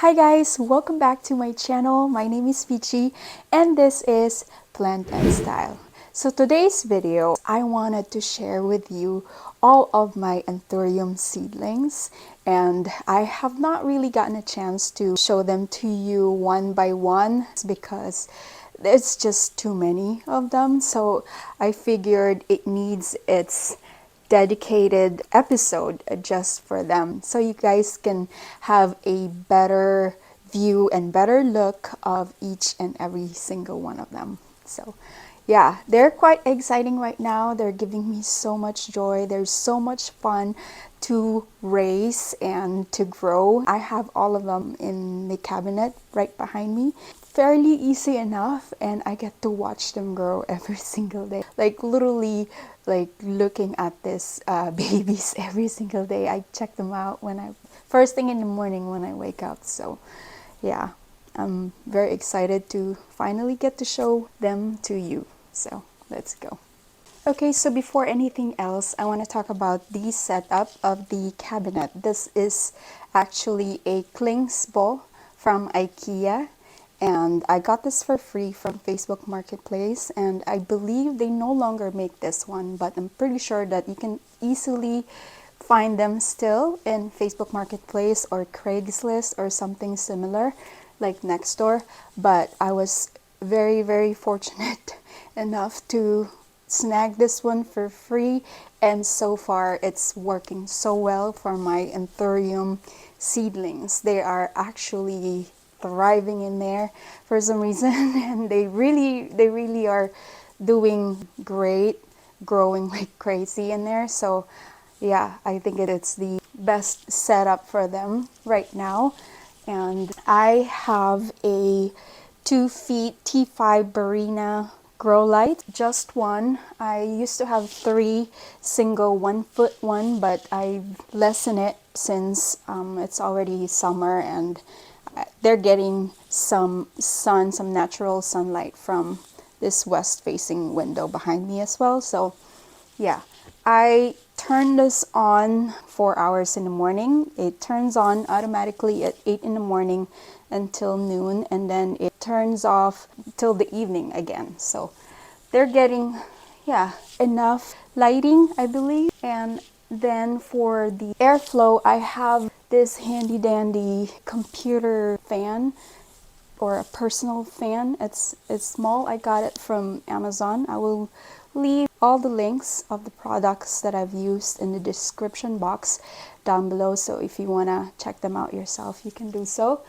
Hi guys, welcome back to my channel. My name is Peachy and this is Plant and Style. So today's video, I wanted to share with you all of my anthurium seedlings, and I have not really gotten a chance to show them to you one by one because there's just too many of them. So I figured it needs its dedicated episode just for them so you guys can have a better view and better look of each and every single one of them. So yeah, they're quite exciting right now. They're giving me so much joy. There's so much fun to raise and to grow. I have all of them in the cabinet right behind me. Fairly easy enough, and I get to watch them grow every single day. Like literally, like looking at this babies every single day. I check them out first thing in the morning when I wake up. So yeah, I'm very excited to finally get to show them to you. So let's go. Okay, so before anything else, I want to talk about the setup of the cabinet. This is actually a Klingsbo from IKEA, and I got this for free from Facebook Marketplace, and I believe they no longer make this one, but I'm pretty sure that you can easily find them still in Facebook Marketplace or Craigslist or something similar like Nextdoor. But I was very fortunate enough to snag this one for free, and so far it's working so well for my anthurium seedlings. They are actually thriving in there for some reason and they really are doing great, growing like crazy in there. So yeah, I think it's the best setup for them right now. And I have a 2 feet T5 Barrina grow light, just one. I used to have 3 single 1 foot one, but I lessen it since it's already summer and they're getting some sun, some natural sunlight from this west facing window behind me as well. So yeah, I turn this on 4 hours in the morning. It turns on automatically at 8 in the morning until noon, and then it turns off till the evening again. So they're getting, yeah, enough lighting, I believe. And then for the airflow, I have this handy dandy computer fan or a personal fan. It's small. I got it from Amazon. I will leave all the links of the products that I've used in the description box down below, so if you want to check them out yourself, you can do so.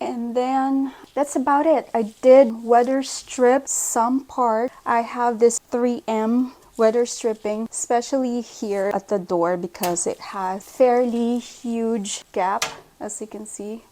And then that's about it. I did weather strip some part. I have this 3M weather stripping, especially here at the door, because it has fairly huge gap, as you can see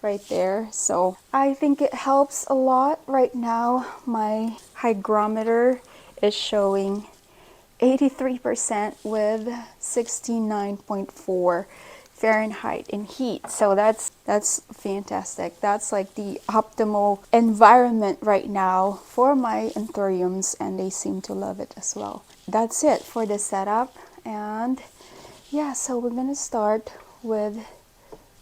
right there. So I think it helps a lot. Right now my hygrometer is showing 83% with 69.4 Fahrenheit in heat. So that's fantastic. That's like the optimal environment right now for my anthuriums, and they seem to love it as well. That's it for the setup. And yeah, so we're gonna start with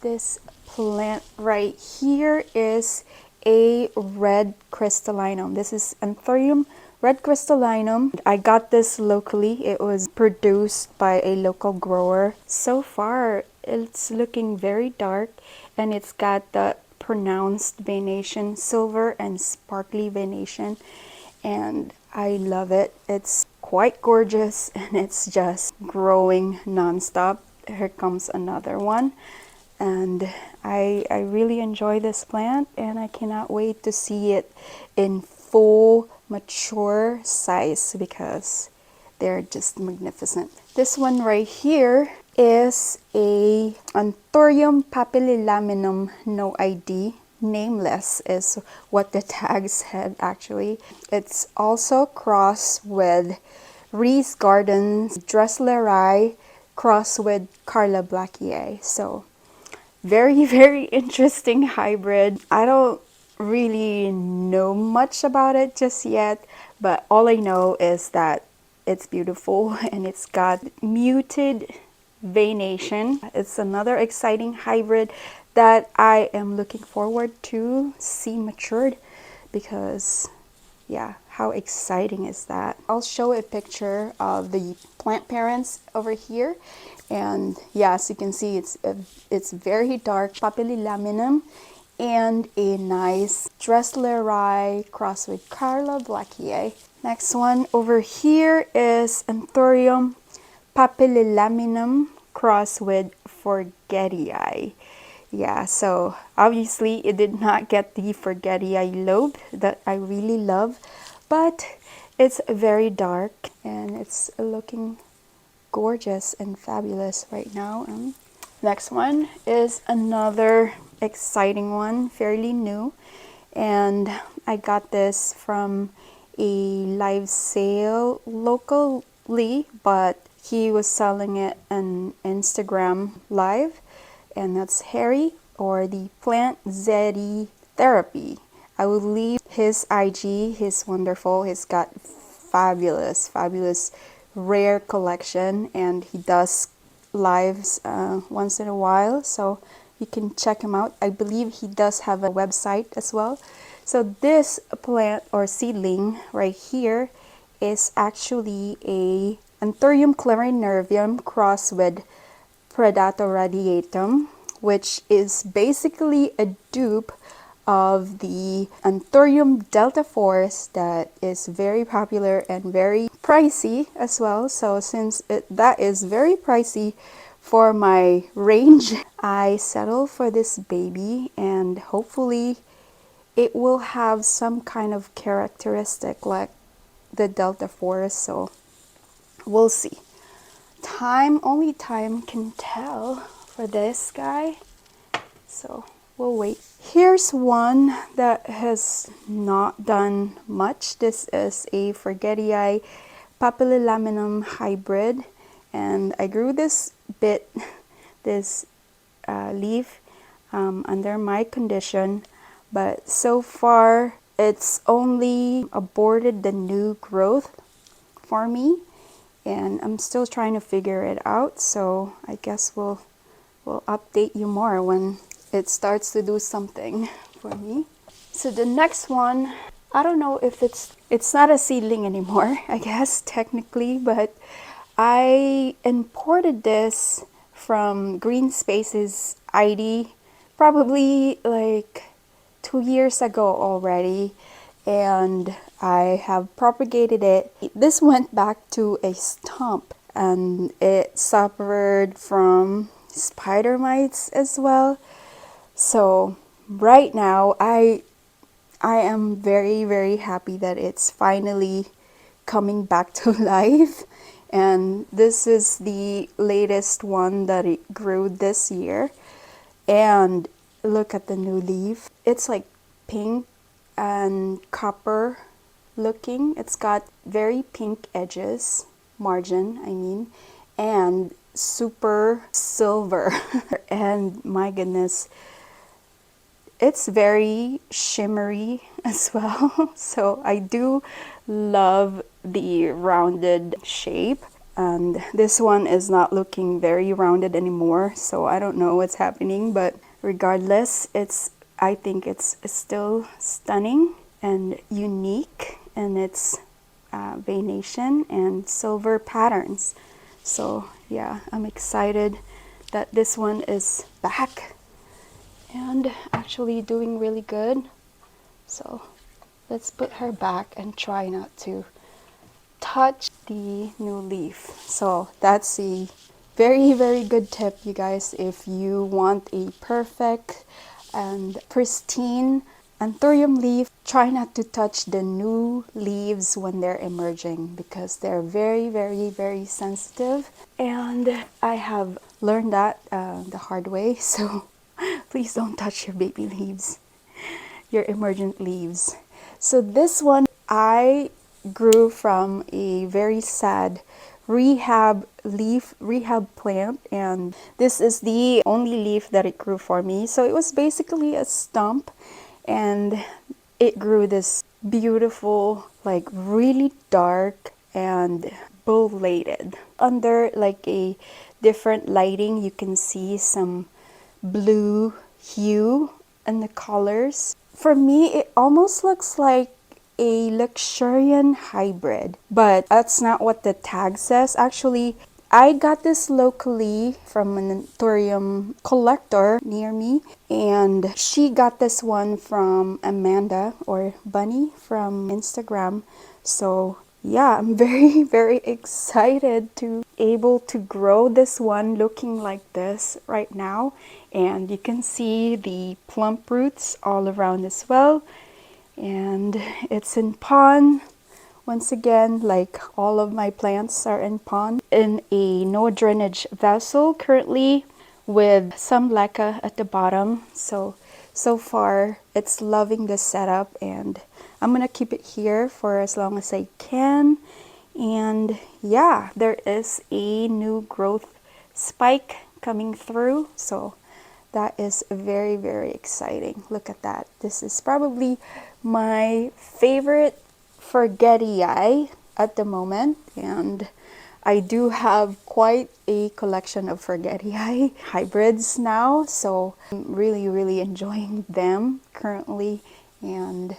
this plant right here. Is a red crystallinum. This is Anthurium red crystallinum. I got this locally. It was produced by a local grower. So far it's looking very dark, and it's got the pronounced venation, silver and sparkly venation, and I love it. It's quite gorgeous and it's just growing non-stop. Here comes another one. And I really enjoy this plant, and I cannot wait to see it in full mature size because they're just magnificent. This one right here is a Anthurium papillilaminum no ID. Nameless is what the tag said actually. It's also crossed with Reese Gardens Dressleri, crossed with Carla Blackier. So very interesting hybrid. I don't really know much about it just yet, but all I know is that it's beautiful and it's got muted Venation. It's another exciting hybrid that I am looking forward to see matured, because yeah, how exciting is that? I'll show a picture of the plant parents over here, and yeah, as you can see, it's very dark papillilaminum and a nice Dressleri crossed with Carla Blackiae. Next one over here is Anthurium papillilaminum crossed with Forgetii. Yeah, so obviously it did not get the Forgetii lobe that I really love, but it's very dark and it's looking gorgeous and fabulous right now. Next one is another exciting one, fairly new, and I got this from a live sale locally, but he was selling it on Instagram live, and that's Harry, or the Plant Zeddy Therapy. I will leave his IG. He's wonderful. He's got fabulous rare collection, and he does lives once in a while, so you can check him out. I believe he does have a website as well. So this plant or seedling right here is actually a Anthurium clarinervium crossed with Predator radiatum, which is basically a dupe of the Anthurium deltaphorus that is very popular and very pricey as well. So since that is very pricey for my range, I settle for this baby, and hopefully it will have some kind of characteristic like the deltaphorus, so we'll see. Only time can tell for this guy, so we'll wait. Here's one that has not done much. This is a Forgetii papillilaminum hybrid, and I grew this leaf under my condition, but so far it's only aborted the new growth for me, and I'm still trying to figure it out, so I guess we'll update you more when it starts to do something for me. So the next one, I don't know if it's not a seedling anymore, I guess technically, but I imported this from Green Spaces ID probably like 2 years ago already, and I have propagated it. This went back to a stump, and it suffered from spider mites as well. So right now I am very happy that it's finally coming back to life, and this is the latest one that it grew this year. And look at the new leaf. It's like pink and copper looking. It's got very pink edges, margin I mean, and super silver. And my goodness, it's very shimmery as well. So I do love the rounded shape, and this one is not looking very rounded anymore, so I don't know what's happening, but regardless, I think it's still stunning and unique in its venation and silver patterns. So yeah, I'm excited that this one is back and actually doing really good. So let's put her back and try not to touch the new leaf. So that's a very good tip, you guys. If you want a perfect and pristine anthurium leaf, try not to touch the new leaves when they're emerging, because they're very sensitive, and I have learned that the hard way. So please don't touch your baby leaves, your emergent leaves. So this one I grew from a very sad rehab plant, and this is the only leaf that it grew for me. So it was basically a stump, and it grew this beautiful, like really dark and purple-lated. Under like a different lighting, you can see some blue hue in the colors. For me, it almost looks like a luxuriant hybrid, but that's not what the tag says. Actually, I got this locally from an Anthurium collector near me, and she got this one from Amanda or Bunny from Instagram. So yeah, I'm very, very excited to able to grow this one looking like this right now. And you can see the plump roots all around as well. And it's in pond. Once again, like all of my plants are in pond in a no drainage vessel currently with some leca at the bottom. So far it's loving this setup, and I'm gonna keep it here for as long as I can. And yeah, there is a new growth spike coming through, so that is very, very exciting. Look at that. This is probably my favorite forgetii at the moment, and I do have quite a collection of forgetii hybrids now, so I'm really, really enjoying them currently. And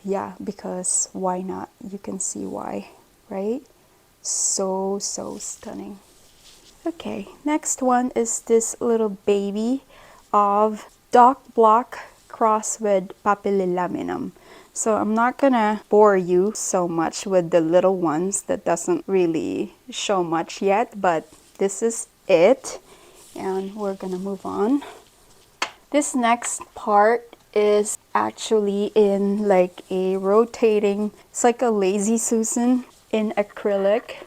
yeah, because why not? You can see why, right? So stunning. Okay, next one is this little baby of dock block crossed with papillilaminum. So I'm not gonna bore you so much with the little ones that doesn't really show much yet, but this is it, and we're gonna move on. This next part is actually in like a rotating, it's like a lazy Susan in acrylic,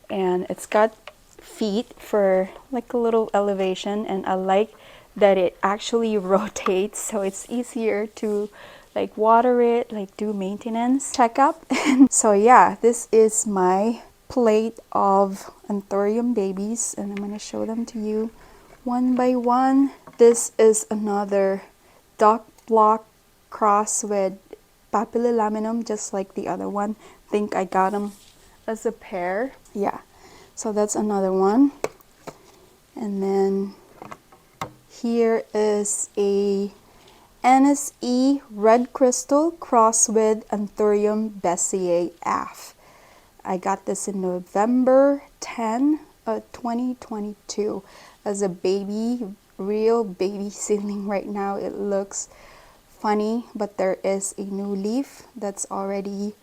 and it's got feet for like a little elevation, and I like that it actually rotates, so it's easier to like water it, like do maintenance checkup. So yeah, this is my plate of Anthurium babies, and I'm going to show them to you one by one. This is another dock block cross with papillilaminum, just like the other one. I think I got them as a pair. Yeah, so that's another one. And then here is a NSE red crystal cross with Anthurium Bessiae AF. I got this in November 10, 2022 as a baby, real baby seedling right now. It looks funny, but there is a new leaf that's already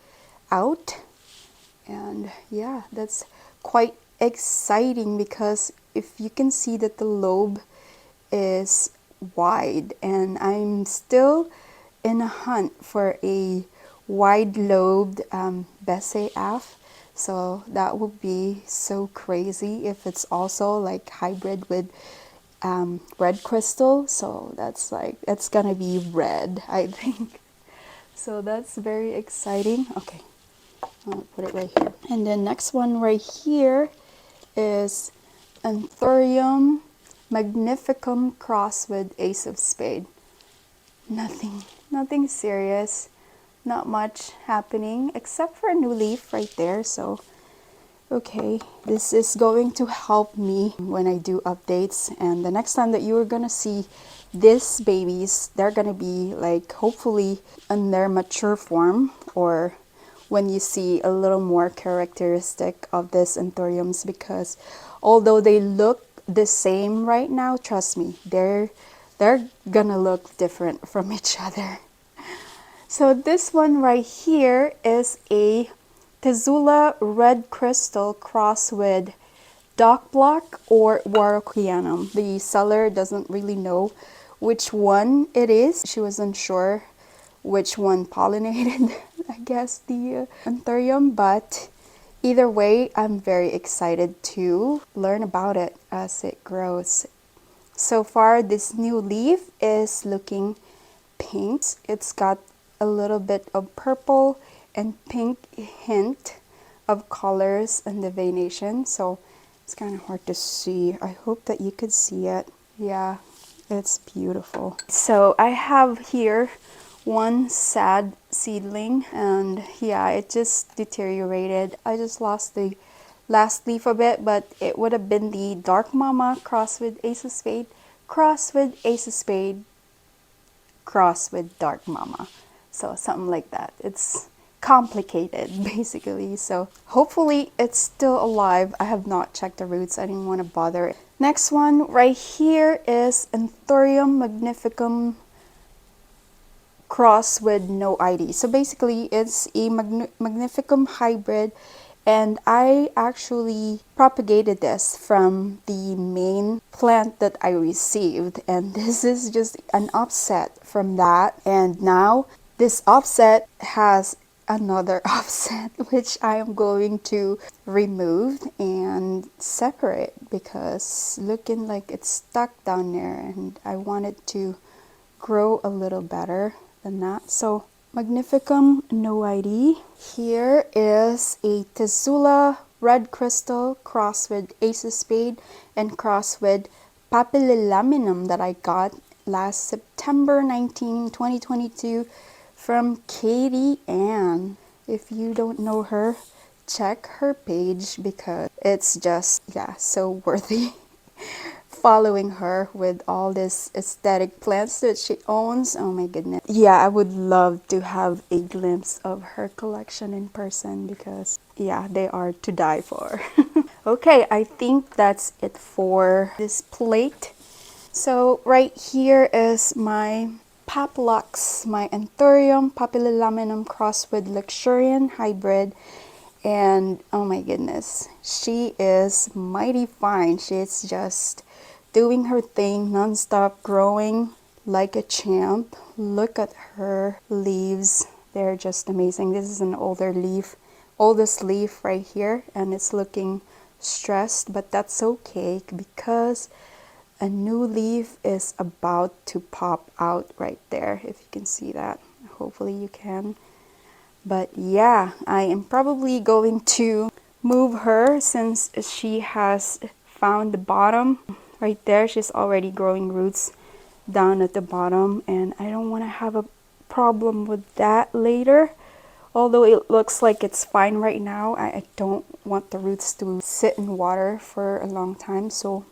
out. And yeah, that's quite exciting because if you can see that the lobe is wide, and I'm still in a hunt for a wide lobed Bessiae AF. So that would be so crazy if it's also like hybrid with red crystal. So that's like, it's gonna be red, I think. So that's very exciting. Okay, I'll put it right here. And then next one right here is Anthurium Magnificum cross with Ace of Spade. Nothing serious, not much happening except for a new leaf right there. So okay, this is going to help me when I do updates, and the next time that you are gonna see these babies, they're gonna be like hopefully in their mature form, or when you see a little more characteristic of this Anthuriums, because although they look the same right now, trust me, they're gonna look different from each other. So this one right here is a Tezula red crystal cross with dock block or Warocleanum. The seller doesn't really know which one it is. She wasn't sure which one pollinated, I guess, the Anthurium, but either way, I'm very excited to learn about it as it grows. So far, this new leaf is looking pink. It's got a little bit of purple and pink hint of colors in the veination, so it's kind of hard to see. I hope that you could see it. Yeah, it's beautiful. So I have here one sad seedling, and yeah, it just deteriorated. I just lost the last leaf of it, but it would have been the Dark Mama crossed with Ace of Spade, crossed with Ace of Spade, crossed with Dark Mama. So something like that. It's complicated basically. So hopefully it's still alive. I have not checked the roots. I didn't want to bother. Next one right here is Anthurium magnificum cross with no ID. So basically it's a magnificum hybrid, and I actually propagated this from the main plant that I received, and this is just an offset from that. And now this offset has another offset, which I am going to remove and separate because looking like it's stuck down there, and I want it to grow a little better than that. So magnificum no ID. Here is a Tezula red crystal crossed with Ace of Spade and crossed with papillilaminum that I got last September 19, 2022 from Katie Ann. If you don't know her, check her page because it's just, yeah, so worthy following her with all this aesthetic plants that she owns. Oh my goodness. Yeah, I would love to have a glimpse of her collection in person because yeah, they are to die for. Okay, I think that's it for this plate. So right here is my Paplux, my Anthurium papillilaminum crossed with Luxurian hybrid. And oh my goodness, she is mighty fine. She's just doing her thing non-stop, growing like a champ. Look at her leaves. They're just amazing. This is an oldest leaf right here, and it's looking stressed, but that's okay because a new leaf is about to pop out right there, if you can see that. Hopefully you can. But yeah, I am probably going to move her since she has found the bottom right there. She's already growing roots down at the bottom, and I don't want to have a problem with that later. Although it looks like it's fine right now, I don't want the roots to sit in water for a long time. So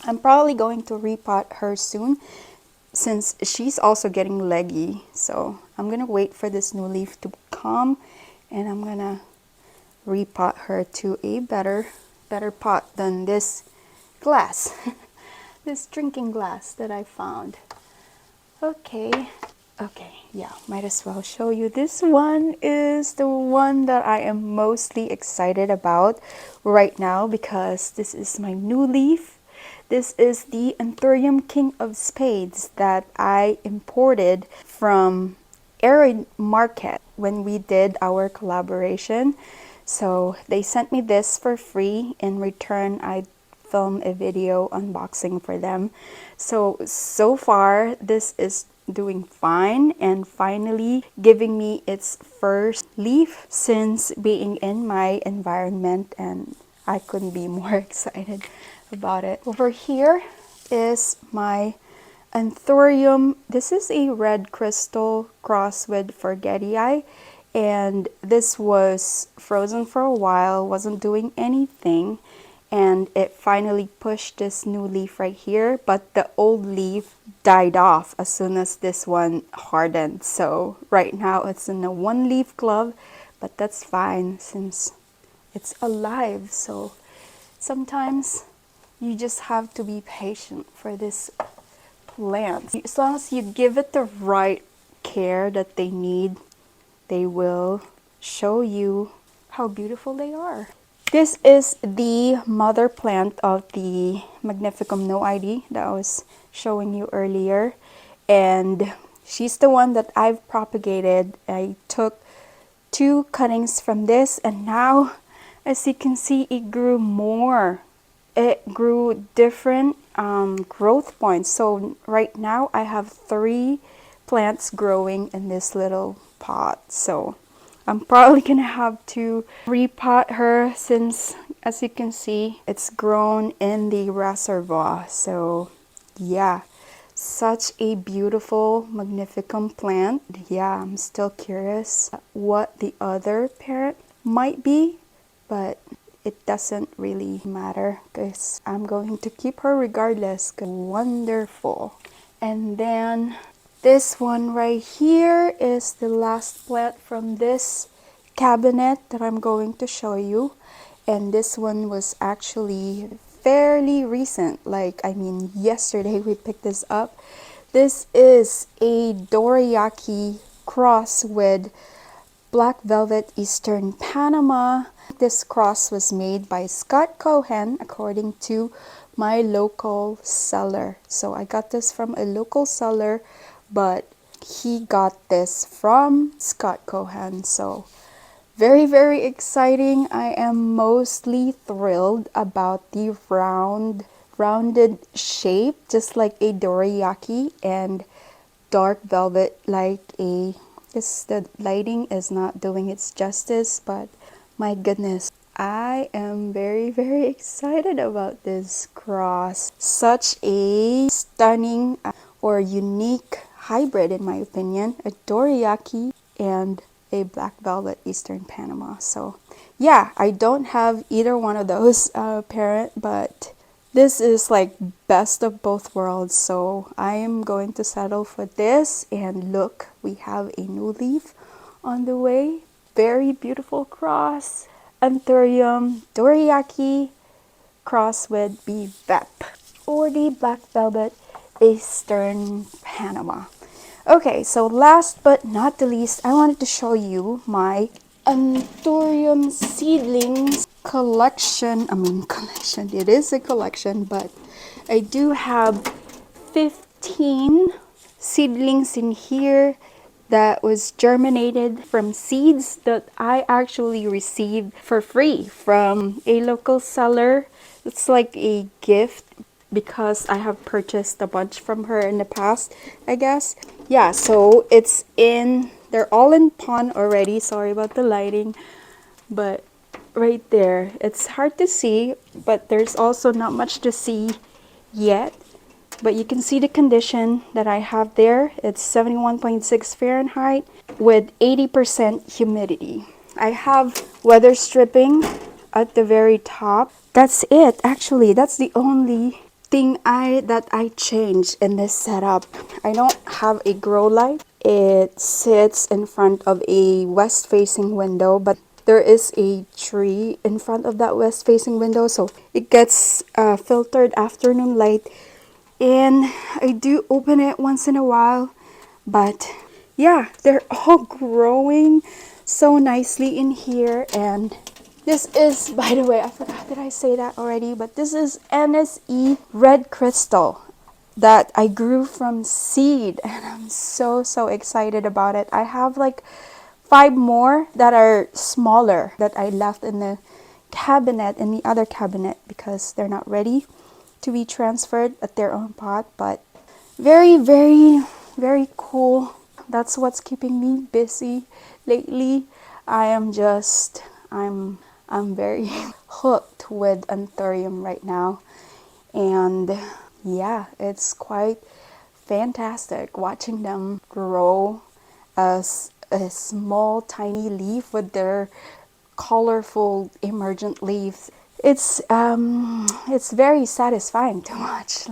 I'm probably going to repot her soon since she's also getting leggy. So I'm gonna wait for this new leaf to come, and I'm gonna repot her to a better pot than this glass. This drinking glass that I found. Okay, yeah, might as well show you. This one is the one that I am mostly excited about right now because this is my new leaf. This is the Anthurium King of Spades that I imported from Arid Market when we did our collaboration. So they sent me this for free. In return, I filmed a video unboxing for them. So far, this is doing fine and finally giving me its first leaf since being in my environment, and I couldn't be more excited about it. Over here is my Anthurium. This is a red crystal crossed with Forgetii, and this was frozen for a while, wasn't doing anything, and it finally pushed this new leaf right here, but the old leaf died off as soon as this one hardened. So right now it's in a one leaf glove, but that's fine since it's alive. So sometimes you just have to be patient for this plant. As long as you give it the right care that they need, they will show you how beautiful they are. This is the mother plant of the Magnificum No ID that I was showing you earlier, and she's the one that I've propagated. I took 2 cuttings from this, and now as you can see, it grew more. It grew different growth points. So right now I have 3 plants growing in this little pot. So I'm probably gonna have to repot her since, as you can see, it's grown in the reservoir. So yeah, Such a beautiful, magnificent plant. Yeah, I'm still curious what the other parent might be, but it doesn't really matter because I'm going to keep her regardless. Wonderful. And then this one right here is the last plant from this cabinet that I'm going to show you. And this one was actually fairly recent. Like, I mean, yesterday we picked this up. This is a dorayaki cross with Black Velvet Eastern Panama. This cross was made by Scott Cohen according to my local seller. So I got this from a local seller, but he got this from Scott Cohen. So very, very exciting. I am mostly thrilled about the rounded shape, just like a dorayaki, and dark velvet like a, guess the lighting is not doing its justice, but my goodness, I am very, very excited about this cross. Such a stunning or unique hybrid in my opinion, a dorayaki and a black velvet Eastern Panama. So yeah, I don't have either one of those parent, but this is like best of both worlds, so I am going to settle for this. And look, we have a new leaf on the way. Very beautiful cross. Anthurium dorayaki cross with BVEP or the black velvet Eastern Panama. Okay, so last but not the least, I wanted to show you my Anthurium seedlings collection. Collection, it is a collection, but I do have 15 seedlings in here that was germinated from seeds that I actually received for free from a local seller. It's like a gift because I have purchased a bunch from her in the past, I guess. Yeah, so they're all in pond already. Sorry about the lighting, but right there, it's hard to see, but there's also not much to see yet. But you can see the condition that I have there. It's 71.6 Fahrenheit with 80% humidity. I have weather stripping at the very top. That's it, actually. That's the only thing that I changed in this setup. I don't have a grow light. It sits in front of a west facing window, but there is a tree in front of that west facing window, so it gets filtered afternoon light. And I do open it once in a while, but yeah, they're all growing so nicely in here. And this is, by the way, I forgot, did I say that already? But this is NSE red crystal that I grew from seed, and I'm so excited about it. I have like 5 more that are smaller that I left in the cabinet, in the other cabinet, because they're not ready to be transferred at their own pot. But very, very, very cool. That's what's keeping me busy lately. I'm very hooked with Anthurium right now, and yeah, it's quite fantastic watching them grow as a small tiny leaf with their colorful emergent leaves. It's very satisfying to watch.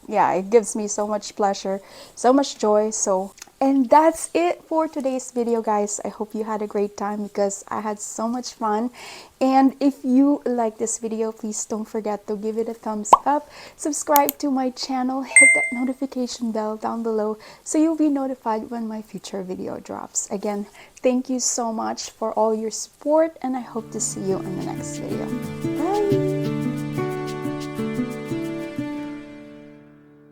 Yeah, it gives me so much pleasure, so much joy. So, and that's it for today's video, guys. I hope you had a great time because I had so much fun. And if you like this video, please don't forget to give it a thumbs up, subscribe to my channel, hit that notification bell down below so you'll be notified when my future video drops. Again, thank you so much for all your support, and I hope to see you in the next video.